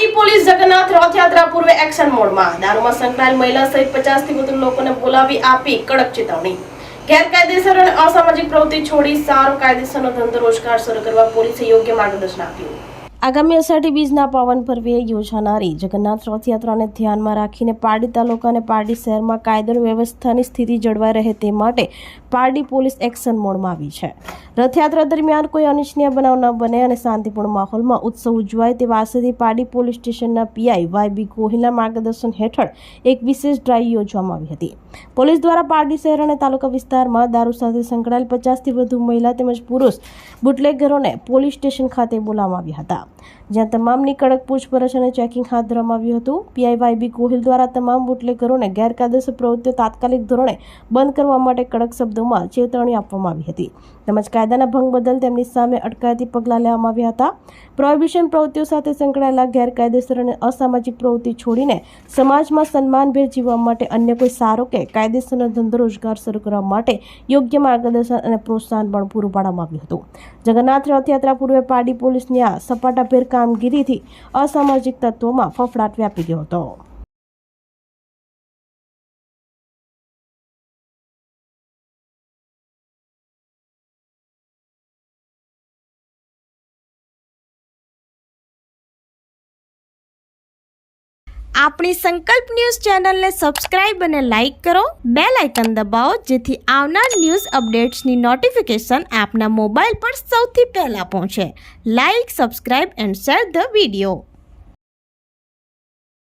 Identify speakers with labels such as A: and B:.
A: Pardi police Jagannath Rathyatra પૂર્વે action મોડમાં દારૂમાં સંકળાયેલ મહિલા સહિત 50 થી વધુ લોકોને બોલાવી આપી કડક ચેતવણી। ગેરકાયદેસર અને અસામાજિક પ્રવૃત્તિ છોડી સારો કાયદેસરનો ધંધો રોજગાર શરૂ કરવા પોલીસે યોગ્ય માર્ગદર્શન આપ્યું। આગામી અષાઢી બીજના પાવન પર્વે યોજાનારી જગન્નાથ રથયાત્રાને ધ્યાનમાં રાખીને પારડી તાલુકા અને પારડી શહેરમાં કાયદો વ્યવસ્થાની સ્થિતિ જળવાઈ રહે તે માટે પારડી પોલીસ એક્શન મોડમાં આવી છે। રથયાત્રા દરમિયાન કોઈ અનિચ્છનીય બનાવ ન બને અને શાંતિપૂર્ણ માહોલમાં ઉત્સવ ઉજવાય તેવા આશયથી પારડી પોલીસ સ્ટેશનના પીઆઈ વાય.બી. ગોહિલના માર્ગદર્શન હેઠળ એક વિશેષ ડ્રાઈવ યોજવામાં આવી હતી। પોલીસ દ્વારા પારડી શહેર અને તાલુકા વિસ્તારમાં દારૂ સાથે સંકળાયેલ 50 થી વધુ મહિલા તેમજ પુરુષ બુટલેગરોને પોલીસ સ્ટેશન ખાતે બોલાવવામાં આવ્યા હતા, જ્યાં તમામની કડક પૂછપરછ અને ચેકિંગ હાથ ધરવામાં આવ્યું હતું। પીઆઈ વાય.બી. ગોહિલ દ્વારા તમામ બુટલેગરોને ગેરકાયદેસર પ્રવૃત્તિઓ તાત્કાલિક ધોરણે બંધ કરવા માટે કડક શબ્દોમાં ચેતવણી આપવામાં આવી હતી, તેમજ કાયદાના ભંગ બદલ તેમની સામે અટકાયતી પગલાં લેવામાં આવ્યા હતા। પ્રોહિબિશન પ્રવૃત્તિઓ સાથે સંકળાયેલા ગેરકાયદેસર અને અસામાજિક પ્રવૃત્તિ છોડીને સમાજમાં સન્માનભેર જીવવા માટે અન્ય કોઈ સારો કે કાયદેસરનો ધંધો રોજગાર શરૂ કરવા માટે યોગ્ય માર્ગદર્શન અને પ્રોત્સાહન પણ પૂરું પાડવામાં આવ્યું હતું। જગન્નાથ રથયાત્રા પૂર્વે પારડી પોલીસની આ સપાટાભેર કામગીરીથી અસામાજિક તત્વોમાં ફફડાટ વ્યાપી ગયો હતો।
B: આપણી સંકલ્પ ન્યૂઝ ચેનલને સબસ્ક્રાઇબ અને લાઇક કરો, બેલ આઇકન દબાવો જેથી આવનાર ન્યૂઝ અપડેટ્સની નોટિફિકેશન આપના મોબાઈલ પર સૌથી પહેલા પહોંચે। Like, subscribe and share the video.